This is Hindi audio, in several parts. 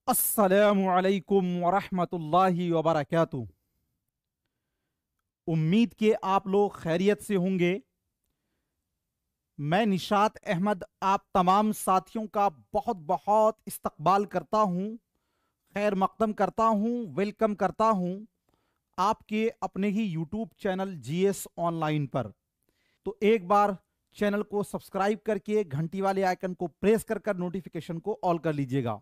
अस्सलामुअलैकुम वरहमतुल्लाहि वबरकातुहू। उम्मीद के आप लोग खैरियत से होंगे। मैं निशात अहमद आप तमाम साथियों का बहुत बहुत इस्तकबाल करता हूं, खैर मकदम करता हूं, वेलकम करता हूं आपके अपने ही यूट्यूब चैनल जीएस ऑनलाइन पर। तो एक बार चैनल को सब्सक्राइब करके घंटी वाले आइकन को प्रेस कर नोटिफिकेशन को ऑल कर लीजिएगा।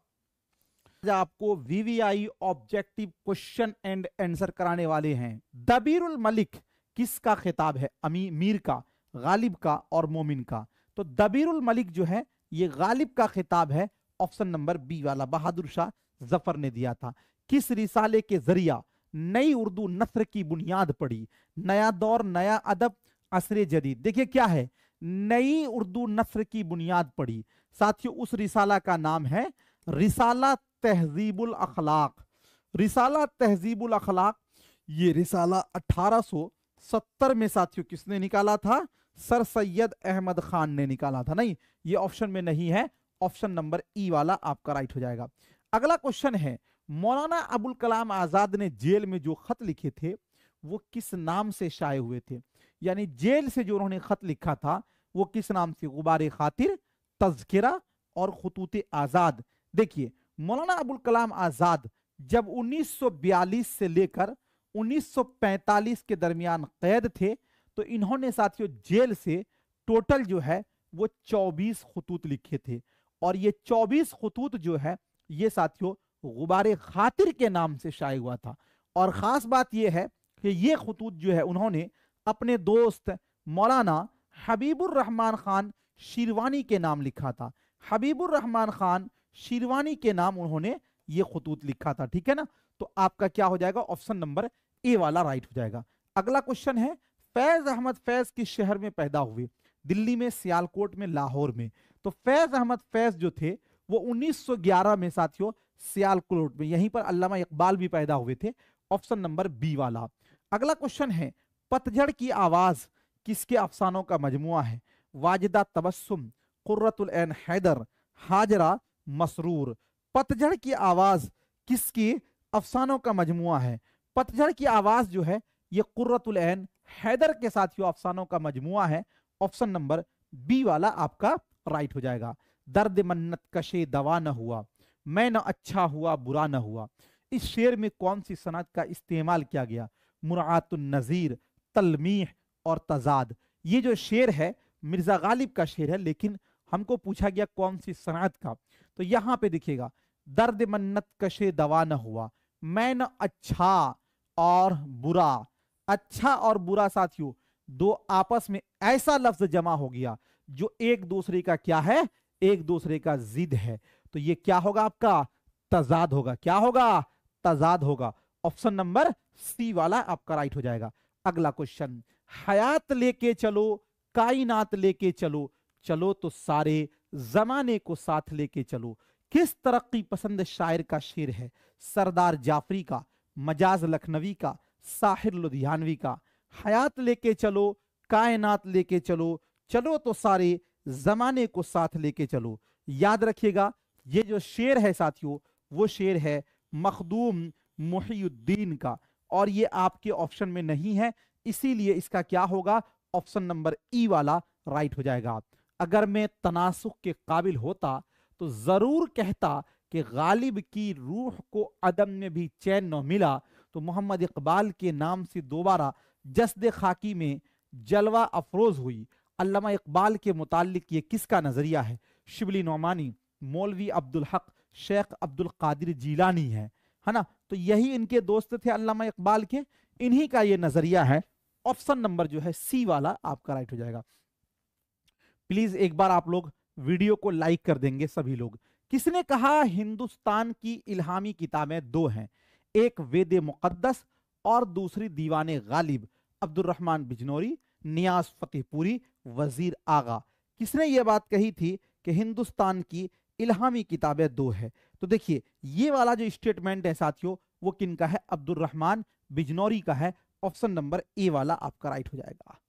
आज आपको VVI objective question and answer कराने वाले हैं। दबीरुल मलिक किसका खिताब है? मीर का, गालिब का और मोमिन का। तो दबीरुल मलिक जो है ये गालिब का खिताब है। ऑप्शन नंबर बी वाला बहादुर शाह जफर ने दिया था। किस रिसाले के जरिया नई उर्दू नस्र की बुनियाद पड़ी? नया दौर, नया अदब, असरे जदीद। देखिए क्या है, नई उर्दू नस्र की बुनियाद पड़ी। साथियों उस रिसाला का नाम है रिसाला तहजीबुल अखलाक। रिसाला तहजीबुल अखलाक ये रिसाला 1870 में साथियों किसने निकाला था? सर सैयद अहमद खान ने निकाला था। नहीं, ये ऑप्शन में नहीं है, ऑप्शन नंबर ई वाला आपका राइट हो जाएगा। अगला क्वेश्चन है, मौलाना अबुल कलाम आजाद ने जेल में जो खत लिखे थे वो किस नाम से शाये हुए थे? यानी जेल से जो उन्होंने खत लिखा था वो किस नाम से? गुबारे खातिर, तज़किरा और खुतूत आजाद। देखिए मौलाना अबुल कलाम आजाद जब 1942 से लेकर 1945 के दरमियान कैद थे तो इन्होंने साथियों जेल से टोटल जो है वो 24 खतूत लिखे थे। और ये 24 खतूत जो है ये साथियों गुबारे खातिर के नाम से शाये हुआ था। और खास बात यह है कि ये खतूत जो है उन्होंने अपने दोस्त मौलाना हबीबुर रहमान खान शिरवानी के नाम लिखा था। हबीबुर रहमान खान शिरवानी के नाम उन्होंने ये खतूत लिखा था। ठीक है ना, तो आपका क्या हो जाएगा? ऑप्शन नंबर ए वाला राइट हो जाएगा। अगला क्वेश्चन है, फैज अहमद फैज किस शहर में पैदा हुए? दिल्ली में, सियालकोट में, लाहौर में। तो फैज अहमद फैज जो थे वो 1911 में साथियों सियालकोट में, यहीं पर अल्लामा इकबाल भी पैदा हुए थे। ऑप्शन नंबर बी वाला। अगला क्वेश्चन है, पतझड़ की आवाज किसके अफसानों का मजमुआ है? वाजिदा तबस्सुम, कुर्रतुल ऐन हैदर, हाजरा, मसरूर। पतझड़ की आवाज किसकी अफसानों का मजमुआ है? पतझड़ की आवाज जो है ये कुर्रतुल ऐन हैदर के साथियों अफसानों का मजमुआ है। ऑप्शन नंबर बी वाला आपका राइट हो जाएगा। दर्द मन्नत कशे दवा न हुआ, मैं न अच्छा हुआ बुरा न हुआ। इस शेर में कौन सी सनत का इस्तेमाल किया गया? मुरातुन नजीर, तलमीह और तजाद। ये जो शेर है मिर्जा गालिब का शेर है, लेकिन हमको पूछा गया कौन सी सनत का। तो यहां पे देखिएगा, दर्द मन्नत कशे दवा न हुआ, मैं न अच्छा और बुरा। अच्छा और बुरा साथियों दो आपस में ऐसा लफ्ज जमा हो गया जो एक दूसरे का क्या है? एक दूसरे का जिद है। तो ये क्या होगा आपका? तजाद होगा। क्या होगा? तजाद होगा। ऑप्शन नंबर सी वाला आपका राइट हो जाएगा। अगला क्वेश्चन, हयात लेके चलो, कायनात लेके चलो, चलो तो सारे जमाने को साथ लेके चलो। किस तरक्की पसंद शायर का शेर है? सरदार जाफरी का, मजाज लखनवी का, साहिर लुधियानवी का। हयात लेके चलो, कायनात लेके चलो, चलो तो सारे जमाने को साथ लेके चलो। याद रखिएगा ये जो शेर है साथियों वो शेर है मखदूम मुहियुद्दीन का, और ये आपके ऑप्शन में नहीं है, इसीलिए इसका क्या होगा? ऑप्शन नंबर ई वाला राइट हो जाएगा। अगर मैं तनासुख के काबिल होता तो जरूर कहता कि गालिब की रूह को अदम में भी चैन न मिला, तो मोहम्मद इकबाल के नाम से दोबारा जस्द खाकी में जलवा अफरोज हुई। अल्लामा इकबाल के मुतालिक ये किसका नजरिया है? शिबली नौमानी, मौलवी अब्दुल हक, शेख अब्दुल कादिर जीलानी है ना। तो यही इनके दोस्त थे अल्लामा इकबाल के, इन्हीं का ये नजरिया है। ऑप्शन नंबर जो है सी वाला आपका राइट हो जाएगा। प्लीज एक बार आप लोग वीडियो को लाइक कर देंगे सभी लोग। किसने कहा हिंदुस्तान की इल्हामी किताबें दो हैं? एक वेद मुकद्दस और दूसरी दीवाने गालिब। अब्दुल रहमान बिजनौरी, नियाज फतेहपुरी, वजीर आगा। किसने यह बात कही थी कि हिंदुस्तान की इल्हामी किताबें दो है? तो देखिए ये वाला जो स्टेटमेंट है साथियों वो किनका है? अब्दुल रहमान बिजनौरी का है। ऑप्शन नंबर ए वाला आपका राइट हो जाएगा।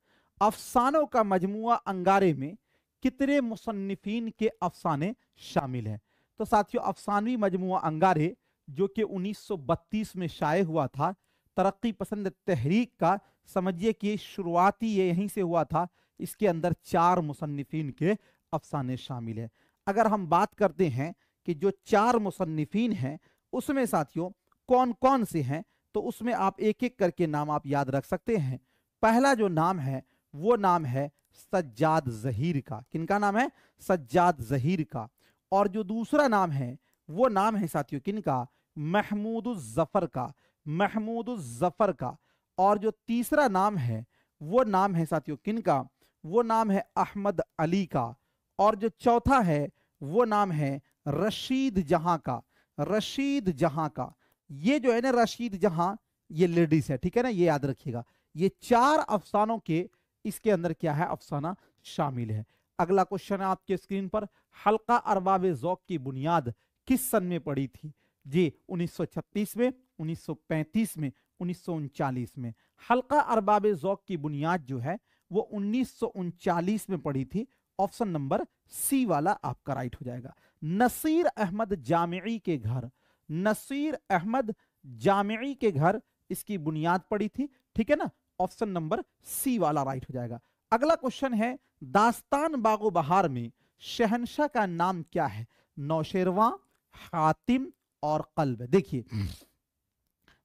अफसानों का मजमुआ अंगारे में कितने मुसन्निफीन के अफसाने शामिल हैं? तो साथियों अफसानवी मजमुआ अंगारे जो कि 1932 में शाये हुआ था, तरक्की पसंद तहरीक का समझिए कि शुरुआती ये यहीं से हुआ था। इसके अंदर 4 मुसन्निफीन के अफसाने शामिल है। अगर हम बात करते हैं कि जो 4 मुसन्निफीन हैं उसमें साथियों कौन कौन से हैं, तो उसमें आप एक एक करके नाम आप याद रख सकते हैं। पहला जो नाम है वो नाम है सज्जाद ज़हीर का। किनका नाम है? सज्जाद ज़हीर का। और जो दूसरा नाम है वो नाम है साथियों किनका? महमूदुज़ ज़फ़र का। महमूदुज़ ज़फ़र का। और जो तीसरा नाम है वो नाम है साथियों किनका? वो नाम है अहमद अली का। और जो चौथा है वो नाम है रशीद जहां का। रशीद जहां का। ये जो है ना रशीद जहां, ये लेडीज है, ठीक है ना, ये याद रखिएगा। ये 4 अफसानों के इसके अंदर क्या है? अफसाना शामिल है। अगला क्वेश्चन है आपके स्क्रीन पर, हल्का अरबाब ज़ौक़ की बुनियाद किस सन में पड़ी थी? जी 1936 में, 1935 में, 1939 में। हल्का अरबाब ज़ौक़ की बुनियाद जो है वो 1939 में पड़ी थी। ऑप्शन नंबर सी वाला आपका राइट हो जाएगा। नसीर अहमद जामिई के घर, नसीर अहमद जामिई के घर इसकी बुनियाद पड़ी थी, ठीक है ना। ऑप्शन नंबर सी वाला राइट हो जाएगा। अगला क्वेश्चन है, दास्तान बागो बहार में शहंशाह का नाम क्या है? नौशेरवां, हातिम और कल्ब। देखिए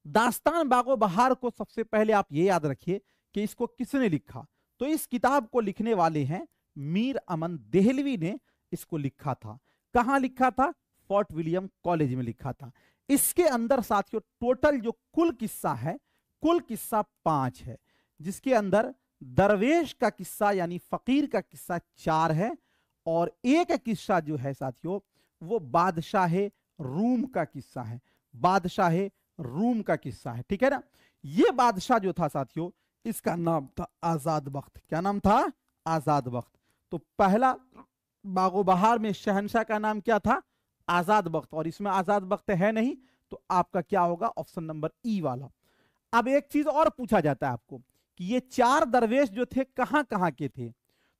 दास्तान बागो बहार को सबसे पहले आप ये याद रखिए कि इसको किसने लिखा। तो इस किताब को लिखने वाले हैं मीर अमन देहलवी ने इसको लिखा था। कहां लिखा था? फोर्ट विलियम कॉलेज में लिखा था। इसके अंदर साथियों टोटल जो कुल किस्सा है, कुल किस्सा 5 है, जिसके अंदर दरवेश का किस्सा यानी फकीर का किस्सा 4 है, और एक किस्सा जो है साथियों वो बादशाह रूम का किस्सा है। बादशाह रूम का किस्सा है, ठीक है ना। ये बादशाह जो था साथियों इसका नाम था आजाद बख्त। क्या नाम था? आजाद बख्त। तो पहला बागो बहार में शहंशाह का नाम क्या था? आजाद बख्त। और इसमें आजाद बख्त है नहीं, तो आपका क्या होगा? ऑप्शन नंबर ई वाला। अब एक चीज और पूछा जाता है आपको कि ये 4 दरवेश जो थे कहां कहां के थे।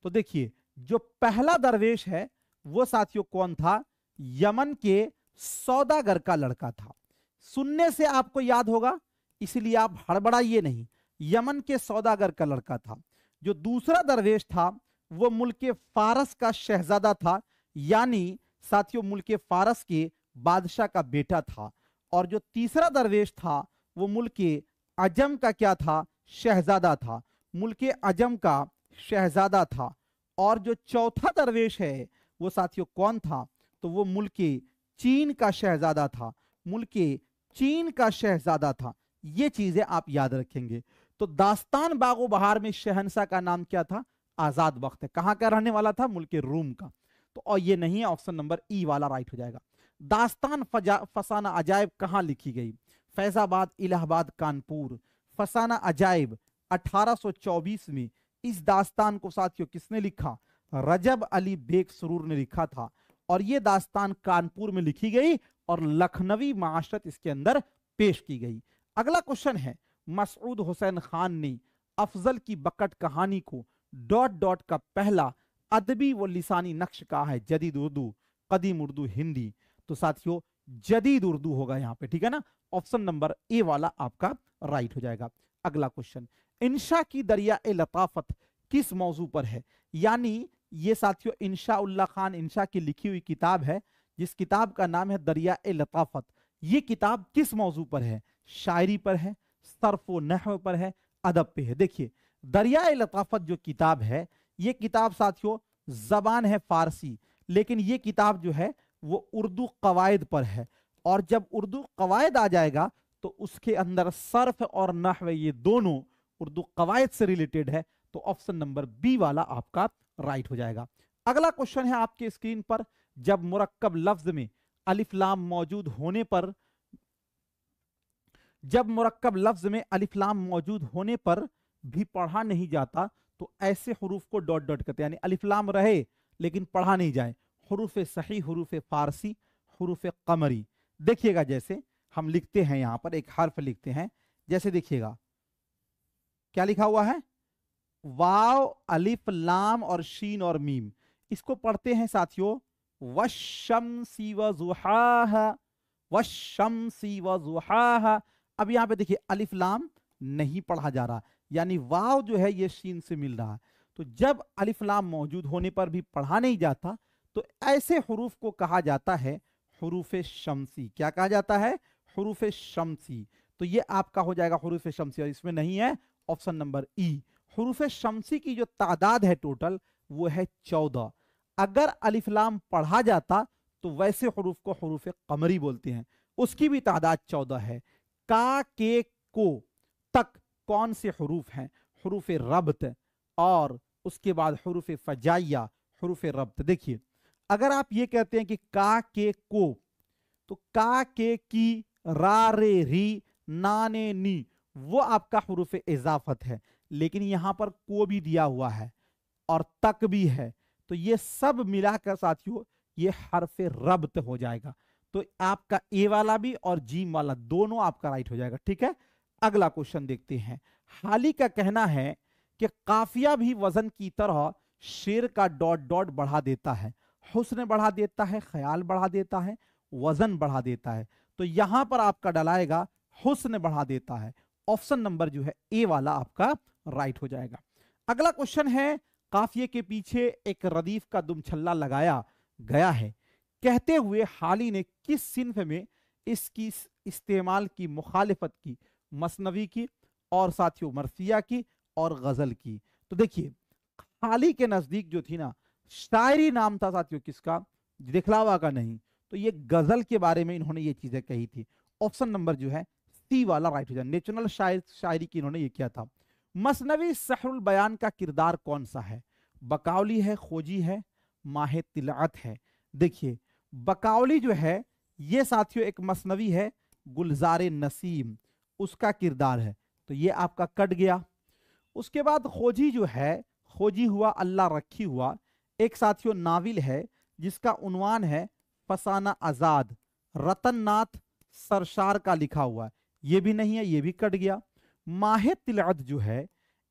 तो देखिए जो पहला दरवेश है वो साथियों कौन था? यमन के सौदागर का लड़का था। सुनने से आपको याद होगा, इसलिए आप हड़बड़ाइए नहीं। यमन के सौदागर का लड़का था। जो दूसरा दरवेश था वो मुल्क फारस का शहजादा था, यानी साथियों मुल्क फारस के बादशाह का बेटा था। और जो तीसरा दरवेश था वो मुल्क अजम का क्या था? शहजादा था। मुल्क अजम का शहजादा था। और जो चौथा दरवेश है वो साथियों कौन था? तो वो मुल्क चीन का शहजादा था। मुल्क चीन का शहजादा था। ये चीजें आप याद रखेंगे। तो दास्तान बागो बहार में शहंशाह का नाम क्या था? आजाद बख्त है। कहां का रहने वाला था? मुल्क रूम का। तो और ये नहीं है, ऑप्शन नंबर ई वाला राइट हो जाएगा। दास्तान फसाना अजायब कहां लिखी गई? फैजाबाद, इलाहाबाद, कानपुर। फसाना अजायब 1824 में। इस दास्तान को साथियों किसने लिखा? रजब अली बेग सुरूर ने लिखा था। और यह दास्तान कानपुर में लिखी गई और लखनवी माशरत इसके अंदर पेश की गई। अगला क्वेश्चन है, मसऊद हुसैन खान ने अफजल की बकट कहानी को डॉट डॉट का पहला अदबी व लिसानी नक्श कहा है? जदीद उर्दू, कदीम उर्दू, हिंदी। तो साथियों जदीद उर्दू होगा यहां पे, ठीक है ना। ऑप्शन नंबर ए वाला आपका राइट हो जाएगा। अगला क्वेश्चन, इंशा की दरिया ए लताफत किस मौजू पर है? यानी ये साथियों इंशा उल्लाह खान इंशा की लिखी हुई किताब है, जिस किताब का नाम है दरिया ए लताफत। ये किताब किस मौजू पर है? शायरी पर है, सर्फ व नहव पर है, अदब पे है। देखिए दरिया ए लताफत जो किताब है, ये किताब साथियों जबान है फारसी, लेकिन ये किताब जो है वो उर्दू कवायद पर है। और जब उर्दू कवायद आ जाएगा तो उसके अंदर सर्फ और नहव ये दोनों उर्दू कवायद से रिलेटेड है। तो ऑप्शन नंबर बी वाला आपका राइट हो जाएगा। अगला क्वेश्चन है आपके स्क्रीन पर, जब मुरक्कब लफ्ज में अलिफ लाम मौजूद होने पर, जब मुरक्कब लफ्ज में अलिफ लाम मौजूद होने पर भी पढ़ा नहीं जाता तो ऐसे हरूफ को डॉट डॉट करते हैं, यानी अलिफ लाम रहे लेकिन पढ़ा नहीं जाए। हरूफ सही, हरूफ फारसी, हरूफ कमरी। देखिएगा जैसे हम लिखते हैं यहां पर एक हर्फ लिखते हैं, जैसे देखिएगा क्या लिखा हुआ है? वाव, अलिफ, लाम और शीन और मीम। इसको पढ़ते हैं साथियों वश्शम्सी वज़ुहाहा, वश्शम्सी वज़ुहाहा। अब यहाँ पे देखिए अलिफ लाम नहीं पढ़ा जा रहा, यानी वाव जो है ये शीन से मिल रहा है। तो जब अलिफ लाम मौजूद होने पर भी पढ़ा नहीं जाता तो ऐसे हुरूफ को कहा जाता है हुरूफ शम्सी। क्या कहा जाता है? हुरूफ शम्सी। तो ये आपका हो जाएगा हुरूफ शम्सी, और इसमें नहीं है ऑप्शन नंबर ई। हुरूफ शम्सी की जो तादाद है टोटल वो है 14। अगर अलिफ लाम पढ़ा जाता तो वैसे हुरूफ को हुरूफ कमरी बोलते हैं, उसकी भी तादाद 14 है। का के को तक कौन से हुरूफ हैं? हुरूफ रब्त, और उसके बाद हुरूफ फजाइया, हुरूफ रब्त। देखिए अगर आप ये कहते हैं कि का के को, तो का के की, रा रे री, ना ने नी, वो आपका हुरूफ इजाफत है। लेकिन यहां पर को भी दिया हुआ है और तक भी है, तो ये सब मिलाकर साथियों ये हर्फ रब्त हो जाएगा। तो आपका ए वाला भी और जीम वाला दोनों आपका राइट हो जाएगा। ठीक है, अगला क्वेश्चन देखते हैं। हाली का कहना है कि काफिया भी वजन की तरह शेर का डॉट डॉट बढ़ा देता है, हुस्न बढ़ा देता है, ख्याल बढ़ा देता है, वजन बढ़ा देता है। तो यहां पर आपका डलाएगा हुस्न बढ़ा देता है। ऑप्शन नंबर जो है ए वाला आपका राइट हो जाएगा। अगला क्वेश्चन है, काफिये के पीछे एक रदीफ का दुमछल्ला लगाया गया है कहते हुए हाली ने किस सिन्फ में इसकी इस्तेमाल की मुखालिफत की? मसनवी की, और साथियों मरसिया की, और गजल की। तो देखिए हाली के नजदीक जो थी ना, शायरी नाम था साथियों किसका? दिखलावा का नहीं। तो ये गजल के बारे में इन्होंने ये चीजें कही थी। ऑप्शन नंबर जो है सी वाला राइट हो जाए। नेचुरल शायरी की इन्होंने ये किया था। मसनवी सहरुल बयान का किरदार कौन सा है? बकावली है, खोजी है, माहे तिलात है। देखिए बकावली जो है ये साथियों एक मसनवी है, गुलजारे नसीम उसका किरदार है, तो ये आपका कट गया। उसके बाद खोजी जो है, खोजी हुआ अल्लाह रखी हुआ, एक साथियों नाविल है जिसका उन्वान है फसाना आजाद, रतन नाथ सरशार का लिखा हुआ, ये भी नहीं है, ये भी कट गया। माहे तिलात जो है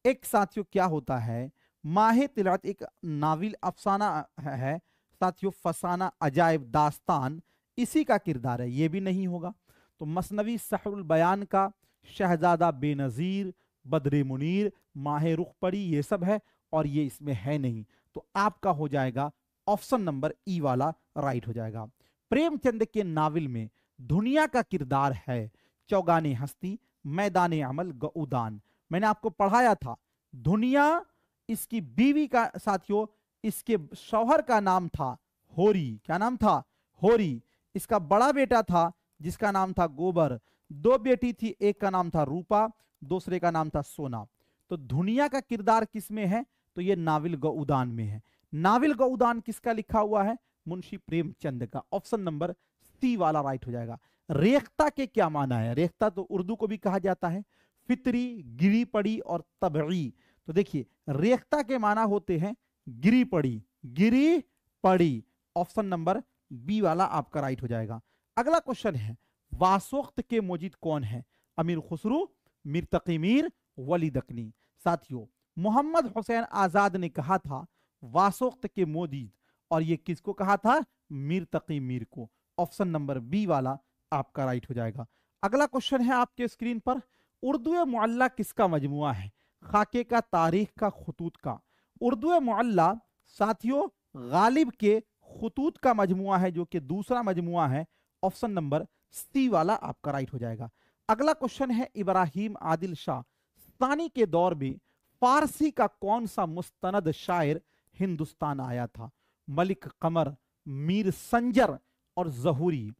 एक साथियों क्या होता है, माहे तिलात एक नाविल अफसाना है साथियों, फसाना अजायब दास्तान इसी का किरदार है, ये भी नहीं होगा। तो मसनवी सहरुल बयान का शहजादा बेनजीर, बदरे मुनीर, माहे रुख पड़ी, ये सब है और ये इसमें है नहीं। तो आपका हो जाएगा ऑप्शन नंबर ई वाला राइट हो जाएगा। प्रेमचंद के नावल में दुनिया का किरदार है चौगाने हस्ती, मैदान अमल, गऊदान। मैंने आपको पढ़ाया था दुनिया इसकी बीवी का साथियों, इसके शौहर का नाम था होरी। क्या नाम था? होरी। इसका बड़ा बेटा था जिसका नाम था गोबर। दो बेटी थी, एक का नाम था रूपा, दूसरे का नाम था सोना। तो दुनिया का किरदार किसमें है? तो ये नाविल गऊदान में है। नाविल गऊदान किसका लिखा हुआ है? मुंशी प्रेमचंद का। ऑप्शन नंबर सी वाला राइट हो जाएगा। रेख्ता के क्या माना है? रेख्ता तो उर्दू को भी कहा जाता है, फितरी, गिरी पड़ी और तबई। तो देखिए रेख्ता के माना होते हैं गिरी पड़ी, गिरी पड़ी। ऑप्शन नंबर बी वाला आपका राइट हो जाएगा। अगला क्वेश्चन है, वासोख्त के मोजिद कौन है? अमीर खुसरू, मीर तकी मीर, वली दकनी। साथियों मोहम्मद हुसैन आजाद ने कहा था वासोख्त के मोजिद, और ये किसको कहा था? मीर तकी मीर को। ऑप्शन नंबर बी वाला आपका राइट हो जाएगा। अगला क्वेश्चन है आपके स्क्रीन पर, उर्दू मुअल्ला किसका मजमुआ है? खाके का, तारीख का, खुतूत का। उर्दू मुअल्ला साथियों गालिब के खुतूत का मजमुआ है, जो कि दूसरा मजमुआ है। ऑप्शन नंबर सी वाला आपका राइट हो जाएगा। अगला क्वेश्चन है, इब्राहिम आदिल शाह सानी के दौर में फारसी का कौन सा मुस्तनद शायर हिंदुस्तान आया था? मलिक कमर, मीर संजर और जहूरी।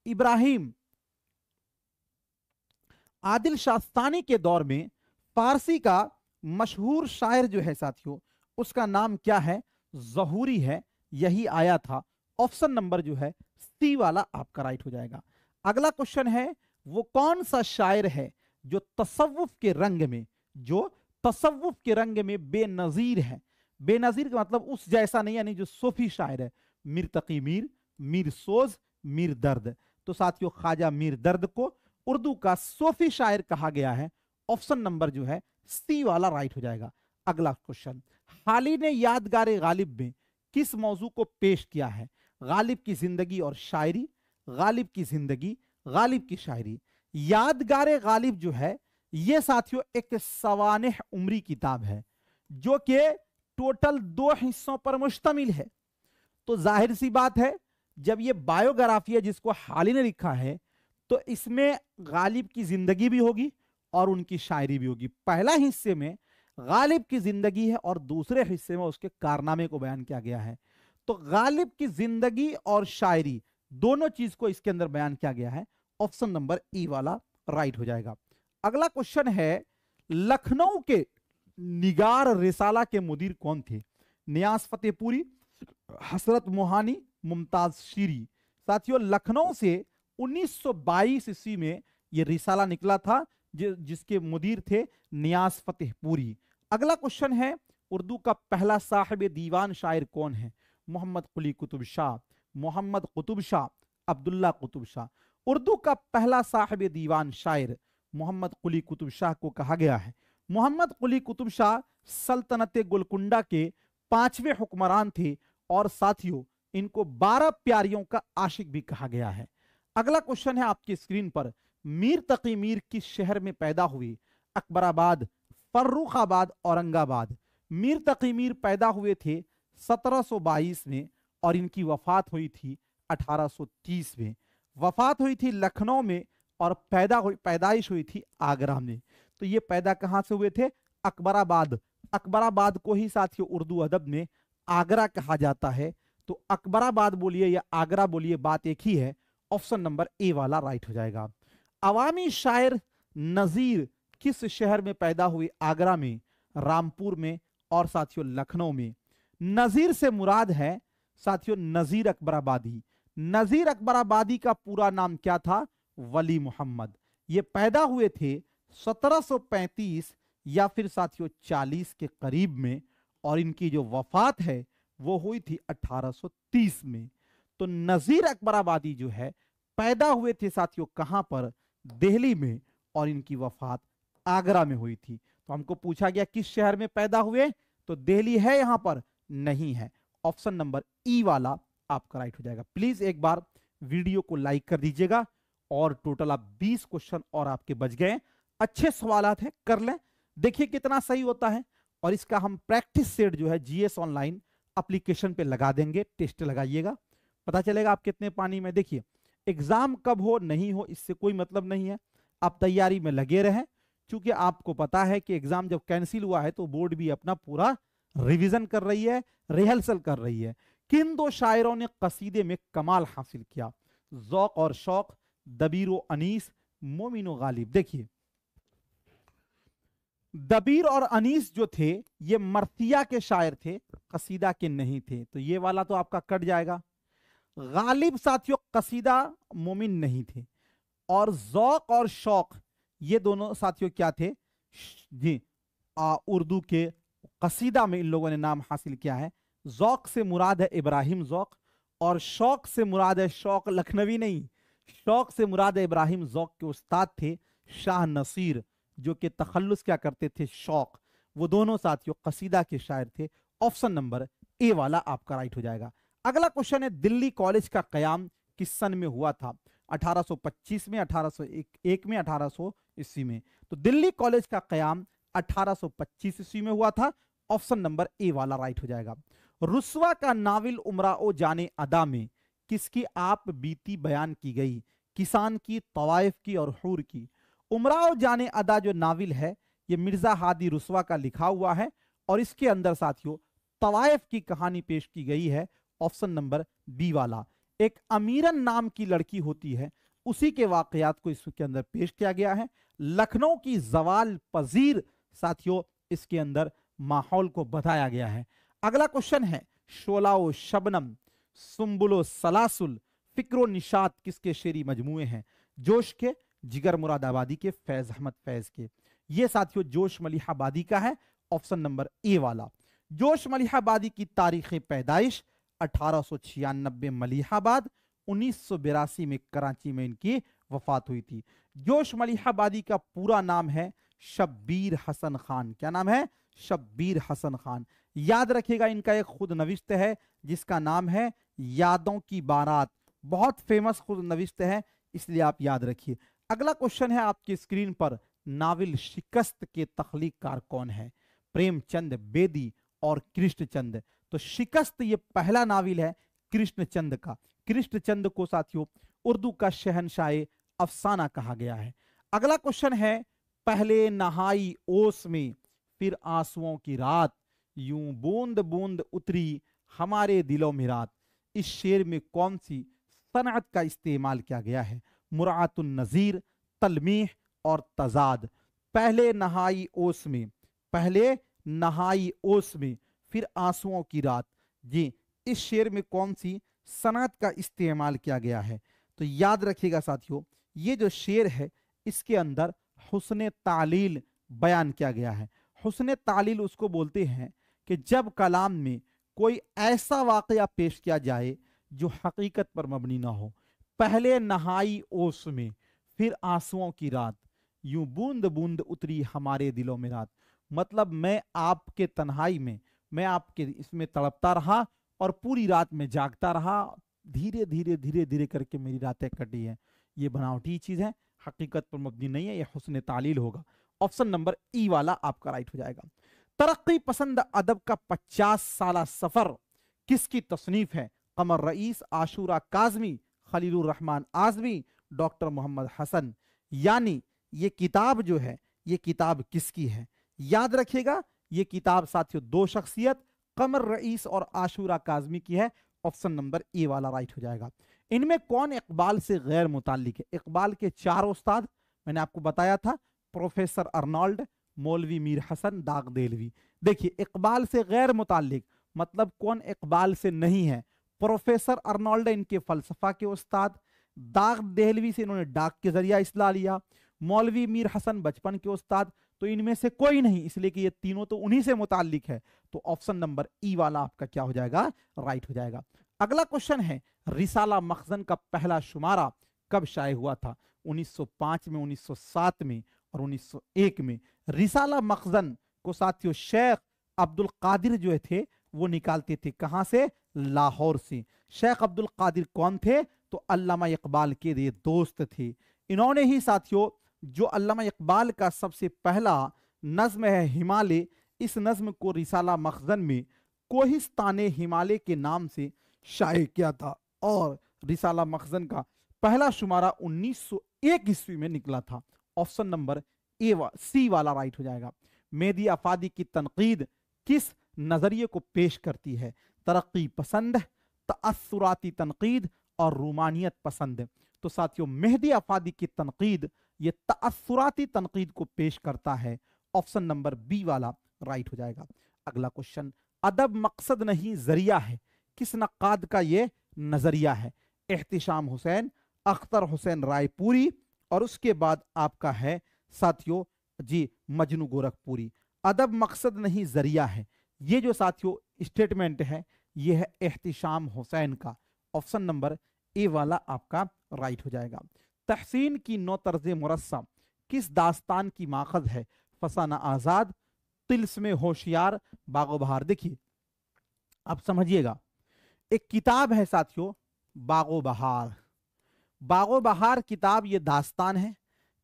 इब्राहिम आदिल शाह सानी के दौर में फारसी का मशहूर शायर जो है साथियों, उसका नाम क्या है? जहूरी है, यही आया था। ऑप्शन नंबर जो है सी वाला आपका राइट हो जाएगा। अगला क्वेश्चन है, वो कौन सा शायर है जो तसव्वुफ के रंग में, जो तसव्वुफ के रंग में बेनजीर है? बेनजीर का मतलब उस जैसा नहीं, यानी जो सूफी शायर है। मीर तकी मीर, मीर सोज, मीर दर्द। तो साथियों ख्वाजा मीर दर्द को उर्दू का सूफी शायर कहा गया है। ऑप्शन नंबर जो है सी वाला राइट हो जाएगा। अगला क्वेश्चन, हाली ने यादगार गालिब में किस मौजू को पेश किया है? गालिब की जिंदगी और शायरी, गालिब की जिंदगी, गालिब की शायरी। यादगार गालिब जो है ये साथियों एक सवानेह उम्री किताब है जो कि टोटल 2 हिस्सों पर मुश्तमिल है। तो जाहिर सी बात है जब ये बायोग्राफी है जिसको हाल ही ने लिखा है तो इसमें गालिब की जिंदगी भी होगी और उनकी शायरी भी होगी। पहला हिस्से में गालिब की जिंदगी है और दूसरे हिस्से में उसके कारनामे को बयान किया गया है। तो गालिब की जिंदगी और शायरी दोनों चीज को इसके अंदर बयान किया गया है। ऑप्शन नंबर ई वाला राइट हो जाएगा। अगला क्वेश्चन है लखनऊ के निगार रिसाला के मुदीर कौन थे? नियाज फतेहपुरी, हसरत मोहानी, मुमताज शीरी। साथियों लखनऊ से 1922 ईस्वी में यह रिसाला निकला था जिसके मुदीर थे नियाज फतेहपुरी। अगला क्वेश्चन है उर्दू का पहला साहिब दीवान शायर कौन है? मोहम्मद कुली कुतुब शाह, मोहम्मद कुतुब शाह, अब्दुल्ला कुतुब शाह। उर्दू का पहला साहिब दीवान शायर मोहम्मद कुली कुतुब शाह को कहा गया है। मोहम्मद कुली कुतुब शाह सल्तनत गोलकुंडा के 5वें हुक्मरान थे और साथियों इनको 12 प्यारियों का आशिक भी कहा गया है। अगला क्वेश्चन है आपकी स्क्रीन पर, मीर तकी मीर किस शहर में पैदा हुए? अकबराबाद, फर्रुखाबाद, औरंगाबाद। मीर तकी मीर पैदा हुए थे 1722 में और इनकी वफात हुई थी 1830 में। वफात हुई थी लखनऊ में और पैदाइश हुई थी आगरा में। तो ये पैदा कहां से हुए थे? अकबराबाद। अकबराबाद को ही साथियों उर्दू अदब में आगरा कहा जाता है। तो अकबराबाद बोलिए या आगरा बोलिए बात एक ही है। ऑप्शन नंबर ए वाला राइट हो जाएगा। अवामी शायर नजीर किस शहर में पैदा हुए? आगरा में, रामपुर में और साथियों लखनऊ में। नजीर से मुराद है साथियों नजीर अकबराबादी। नजीर अकबराबादी का पूरा नाम क्या था? वली मोहम्मद। ये पैदा हुए थे 1735 या फिर साथियों 40 के करीब में और इनकी जो वफात है वो हुई थी 1830 में। तो नजीर अकबराबादी जो है पैदा हुए थे साथियों कहां पर? दिल्ली में और इनकी वफात आगरा में हुई थी। तो हमको पूछा गया किस शहर में पैदा हुए, तो दिल्ली है यहां पर? नहीं है। ऑप्शन नंबर ई वाला आपका राइट हो जाएगा। प्लीज एक बार वीडियो को लाइक कर दीजिएगा और टोटल आप 20 क्वेश्चन और आपके बच गए। अच्छे सवालात हैं, कर लें, देखिए कितना सही होता है। और इसका हम प्रैक्टिस सेट जो है जीएस ऑनलाइन एप्लीकेशन पे लगा देंगे, टेस्ट लगाइएगा, पता चलेगा आप कितने पानी में। देखिए एग्जाम कब हो नहीं हो इससे कोई मतलब नहीं है, आप तैयारी में लगे रहें। क्योंकि आपको पता है कि एग्जाम जब कैंसिल हुआ है तो बोर्ड भी अपना पूरा रिवीजन कर रही है, रिहर्सल कर रही है। किन 2 शायरों ने कसीदे में कमाल हासिल किया? ज़ौक़ और शौक, दबीर व अनीस, मोमिन व गालिब। देखिए दबीर और अनीस जो थे ये मर्तिया के शायर थे, कसीदा के नहीं थे, तो ये वाला तो आपका कट जाएगा। गालिब साथियों कसीदा मोमिन नहीं थे। और ज़ौक़ और शौक ये दोनों साथियों क्या थे जी? उर्दू के कसीदा में इन लोगों ने नाम हासिल किया है। ज़ौक़ से मुराद है इब्राहिम ज़ौक़ और शौक से मुराद है, शौक लखनवी नहीं, शौक से मुराद है इब्राहिम ज़ौक़ के उस्ताद थे शाह नसीर जो कि तखल्लुस क्या करते थे? शौक। वो दोनों साथियों कसीदा के शायर थे। ऑप्शन नंबर ए वाला आपका राइट हो जाएगा। अगला क्वेश्चन है दिल्ली कॉलेज का कयाम किस सन में हुआ था? 1825 में, 1801 में, 1800 ईस्वी में। तो दिल्ली कॉलेज का कयाम 1825 ईस्वी में हुआ था। ऑप्शन नंबर ए वाला राइट हो जाएगा। रुस्वा का नाविल उमराओ जाने अदा में किसकी आप बीती बयान की गई? किसान की, तवाइफ की और हूर की। उमराओ जाने अदा जो नाविल है ये मिर्जा हादी रुस्वा का लिखा हुआ है और इसके अंदर साथियों तवाइफ की कहानी पेश की गई है। ऑप्शन नंबर बी वाला। एक अमीरन नाम की लड़की होती है, उसी के वाकयात को इसके अंदर पेश किया गया है। लखनऊ की जवाल पजीर साथियों इसके अंदर माहौल को बताया गया है। अगला क्वेश्चन है शोलाओ शबनम, सुम्बुलो सलासुल, फिक्रो निशात किसके शेरी मजमुए हैं? जोश के, जिगर मुरादाबादी के, फैज अहमद फैज के। ये साथियों जोश मलिहाबादी का है। ऑप्शन नंबर ए वाला। जोश मलिहाबादी की तारीख पैदाइश 1896 मलिहाबाद, 1982 में कराची में इनकी वफात हुई थी। जोश मलिहाबादी का पूरा नाम है शब्बीर हसन खान। क्या नाम है? शब्बीर हसन खान। याद रखिएगा इनका एक खुद नविश्त है जिसका नाम है यादों की बारात, बहुत फेमस खुद नविश्त है, इसलिए आप याद रखिए। अगला क्वेश्चन है आपकी स्क्रीन पर, नावल शिकस्त के तख्लीककार कौन है? प्रेमचंद, बेदी और कृष्णचंद। तो शिकस्त ये पहला नावल है कृष्णचंद का। कृष्णचंद को साथियों उर्दू का शहनशाह अफसाना कहा गया है। अगला क्वेश्चन है, पहले नहाई ओस में फिर आंसुओं की रात, यूं बूंद बूंद उतरी हमारे दिलों में रात। इस शेर में कौन सी सनअत का इस्तेमाल किया गया है? मुरातुन नजीर, तलमीह और तजाद। पहले नहाई ओस में, पहले नहाई ओस में फिर आंसुओं की रात, जी इस शेर में कौन सी सनअत का इस्तेमाल किया गया है? तो याद रखिएगा साथियों, ये जो शेर है इसके अंदर हुस्न तालील बयान किया गया है। हुस्न तालील उसको बोलते हैं कि जब कलाम में कोई ऐसा वाकया पेश किया जाए जो हकीकत पर मबनी ना हो। पहले नहाई ओस में फिर आंसुओं की रात, यूं बूंद बूंद उतरी हमारे दिलों में रात। मतलब मैं आपके तन्हाई में, मैं आपके इसमें तड़पता रहा और पूरी रात में जागता रहा, धीरे धीरे धीरे धीरे करके मेरी रातें कटी हैं। ये बनावटी चीज है, हकीकत पर मबनी नहीं है, ये हुस्न तालील होगा। ऑप्शन नंबर ई वाला आपका राइट हो जाएगा। तरक्की पसंद अदब का 50 साला सफर किसकी तसनीफ है? कमर रईस, आशूरा काजमी, खलीलुर रहमान आजमी, डॉक्टर मोहम्मद हसन। यानी ये किताब जो है, ये किताब किसकी है? याद रखिएगा, ये किताब साथियों दो शख्सियत कमर रईस और आशूरा काजमी की है। ऑप्शन नंबर ए वाला राइट हो जाएगा। इनमें कौन इकबाल से गैर मुताल्लिक है? इकबाल के चार उस्ताद मैंने आपको बताया था, प्रोफेसर अर्नोल्ड, मौलवी मीर हसन, दाग देलवी। देखिए इकबाल से गैर मुताल्लिक मतलब कौन इकबाल से नहीं है? प्रोफेसर अर्नोल्ड इनके फलसफा के उस्ताद, दाग देहलवी से इन्होंने डाक के जरिया इस्लाह लिया, मौलवी मीर हसन बचपन के उस्ताद। तो इनमें से कोई नहीं, इसलिए कि ये तीनों तो उन्हीं से मुताल्लिक है। तो ऑप्शन नंबर ई वाला आपका क्या हो जाएगा? राइट हो जाएगा। अगला क्वेश्चन है, रिसाला मखजन का पहला शुमारा कब शाये हुआ था? 1905 में, 1907 में और 1901 में। रिसाला मखजन को साथियों शेख अब्दुल कादिर जो थे वो निकालते थे। कहां से? लाहौर से। शेख अब्दुल कादिर कौन थे? तो अल्लामा इकबाल के ये दोस्त थे। इन्होंने ही साथियों जो अल्लामा इकबाल का सबसे पहला नज्म है हिमालय, इस नज्म को रिसाला मखजन में कोहिस्ताने हिमालय के नाम से शाये किया था और रिसाला मखजन का पहला शुमारा 1901 ईस्वी में निकला था। ऑप्शन नंबर सी वाला राइट हो जाएगा। मेहदी अफादी की तनकीद किस नजरिए को पेश करती है? तरक्की पसंद, तअस्सुराती तनकीद और रूमानियत पसंद। तो साथियों मेहदी अफादी की तनकीद ये तअस्सुराती तनकीद को पेश करता है। ऑप्शन नंबर बी वाला राइट हो जाएगा। अगला क्वेश्चन, अदब मकसद नहीं जरिया है, किस नक्काद का ये नजरिया है? एहतिशाम हुसैन, अख्तर हुसैन रायपुरी और उसके बाद आपका है साथियों जी मजनू गोरखपुरी। अदब मकसद नहीं जरिया है, ये जो साथियों स्टेटमेंट है ये है एहतिशाम हुसैन का। ऑप्शन नंबर ए वाला आपका राइट हो जाएगा। तहसीन की नौ तर्ज मुरस्सा किस दास्तान की माखज है? फसाना आजाद, तिल्स्मे होशियार, बागो बहार। देखिए आप समझिएगा, एक किताब है साथियों बागो बहार। बागो बहार किताब ये दास्तान है,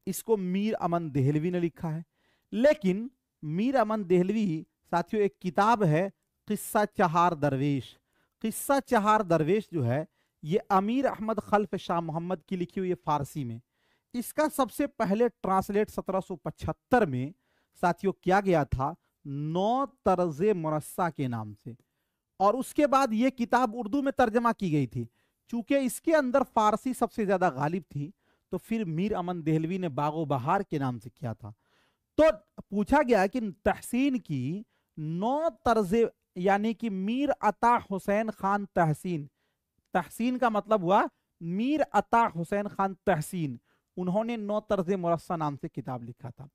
इसको मीर अमन देहलवी ने लिखा है। लेकिन मीर अमन देहलवी साथियों एक किताब है किस्सा चहार दरवेश। किस्सा चहार दरवेश जो है ये अमीर अहमद खल्फ शाह मोहम्मद की लिखी हुई है फारसी में। इसका सबसे पहले ट्रांसलेट 1775 में साथियों किया गया था नौ तर्जे मुरस्सा के नाम से, और उसके बाद ये किताब उर्दू में तर्जमा की गई थी। चूंकि इसके अंदर फारसी सबसे ज्यादा गालिब थी तो फिर मीर अमन देहलवी ने बागो बहार के नाम से किया था। तो पूछा गया कि तहसीन की नौ तर्जे, यानी कि मीर अता हुसैन खान तहसीन, तहसीन का मतलब हुआ मीर अता हुसैन खान तहसीन, उन्होंने नौ तर्ज मुरस्सा नाम से किताब लिखा था।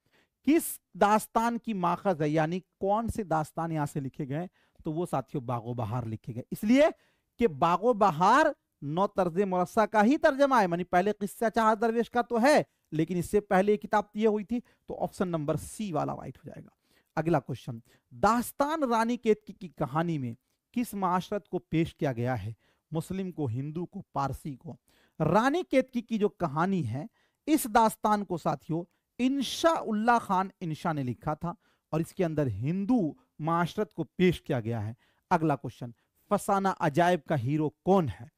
किस दास्तान की माखज है, यानी कौन से दास्तान यहां से लिखे गए? तो वो साथियों बागो बहार लिखे गए, इसलिए कि बागो बहार नौ तर्ज मुरस्सा का ही तर्जमा है। मानी पहले किस्सा चहार दरवेश का तो है, लेकिन इससे पहले किताब ये हुई थी। तो ऑप्शन नंबर सी वाला राइट हो जाएगा। अगला क्वेश्चन, दास्तान रानी केतकी की कहानी में किस माशरत को पेश किया गया है? मुस्लिम को, हिंदू को, पारसी को। रानी केतकी की जो कहानी है, इस दास्तान को साथियों इंशा उल्लाह खान इंशा ने लिखा था और इसके अंदर हिंदू माशरत को पेश किया गया है। अगला क्वेश्चन, फसाना अजायब का हीरो कौन है?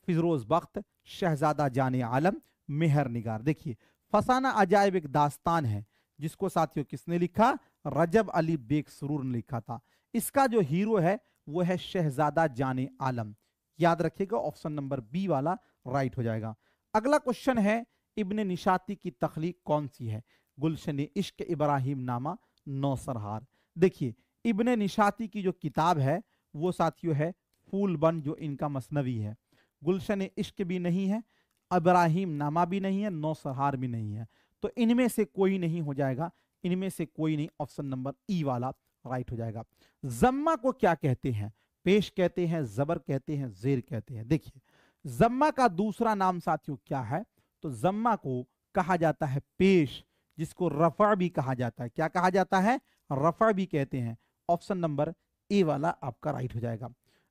फिरोज बख्त, शहजादा जाने आलम, मेहर निगार। देखिए, फसाना अजायब एक दास्तान है जिसको साथियों किसने लिखा? रजब अली बेग सुरूर ने लिखा था। इसका जो हीरो है वो है शहजादा जाने आलम। याद रखिएगा, ऑप्शन नंबर बी वाला राइट हो जाएगा। अगला क्वेश्चन है, इब्ने निशाती की तख्लीक कौन सी है? गुलशन इश्क इब्राहिम नामा नौसरहार। देखिए, इब्ने निशाती की जो किताब है वो साथियों है फूल बन, जो इनका मसनवी है। गुलशन इश्क भी नहीं है, इब्राहिम नामा भी नहीं है, नौसरहार भी नहीं है। तो इनमें से कोई नहीं हो जाएगा, इनमें से कोई नहीं, ऑप्शन नंबर ई वाला राइट हो जाएगा। जम्मा को क्या कहते हैं? पेश कहते हैं, जबर कहते हैं, जेर कहते हैं। देखिए, जम्मा का दूसरा नाम साथियों क्या है? तो जम्मा को कहा जाता है पेश, जिसको रफा भी कहा जाता है। क्या कहा जाता है? रफा भी कहते हैं। ऑप्शन नंबर ए वाला आपका राइट हो जाएगा।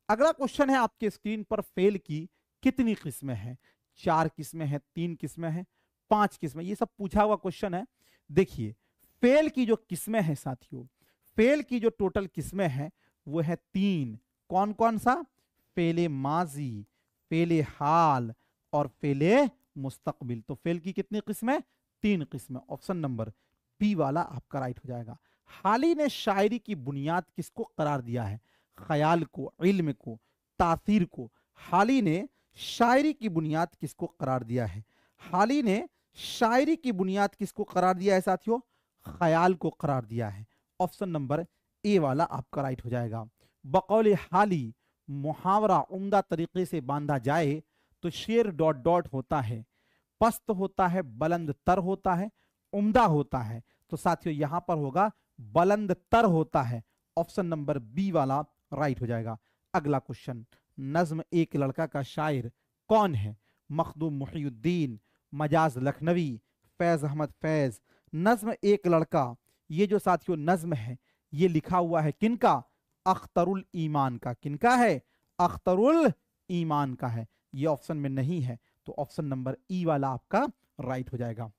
अगला क्वेश्चन है आपके स्क्रीन पर, फेल की कितनी किस्में हैं? 4 किस्में हैं, 3 किस्में हैं, 5 किस्में, ये सब पूछा हुआ क्वेश्चन है। देखिए, फेल की जो किस्में हैं साथियों, फेल की जो टोटल किस्में हैं वो है 3। कौन कौन सा? फेले माजी, फेले हाल और फेले मुस्तकबिल। तो फेल की कितनी किस्में? 3 किस्में। ऑप्शन नंबर बी वाला आपका राइट हो जाएगा। हाली ने शायरी की बुनियाद किसको करार दिया है? ख्याल को, इल्म को, तासीर को। हाली ने शायरी की बुनियाद किसको करार दिया है? हाली ने शायरी की बुनियाद किसको करार दिया है साथियों? ख्याल को करार दिया है। ऑप्शन नंबर ए वाला आपका राइट हो जाएगा। बकौल हाली मुहावरा उम्दा तरीके से बांधा जाए तो शेर डॉट डॉट होता है, पस्त होता है, बुलंद तर होता है, उम्दा होता है। तो साथियों यहां पर होगा बुलंद तर होता है। ऑप्शन नंबर बी वाला राइट हो जाएगा। अगला क्वेश्चन, नज्म एक लड़का का शायर कौन है? मखदूम मुहियुद्दीन, मजाज लखनवी, फैज अहमद फैज। नज्म एक लड़का, ये जो साथियों नज्म है ये लिखा हुआ है किनका? अख्तरुल ईमान का। किनका है? अख्तरुल ईमान का है। ये ऑप्शन में नहीं है, तो ऑप्शन नंबर ई वाला आपका राइट हो जाएगा।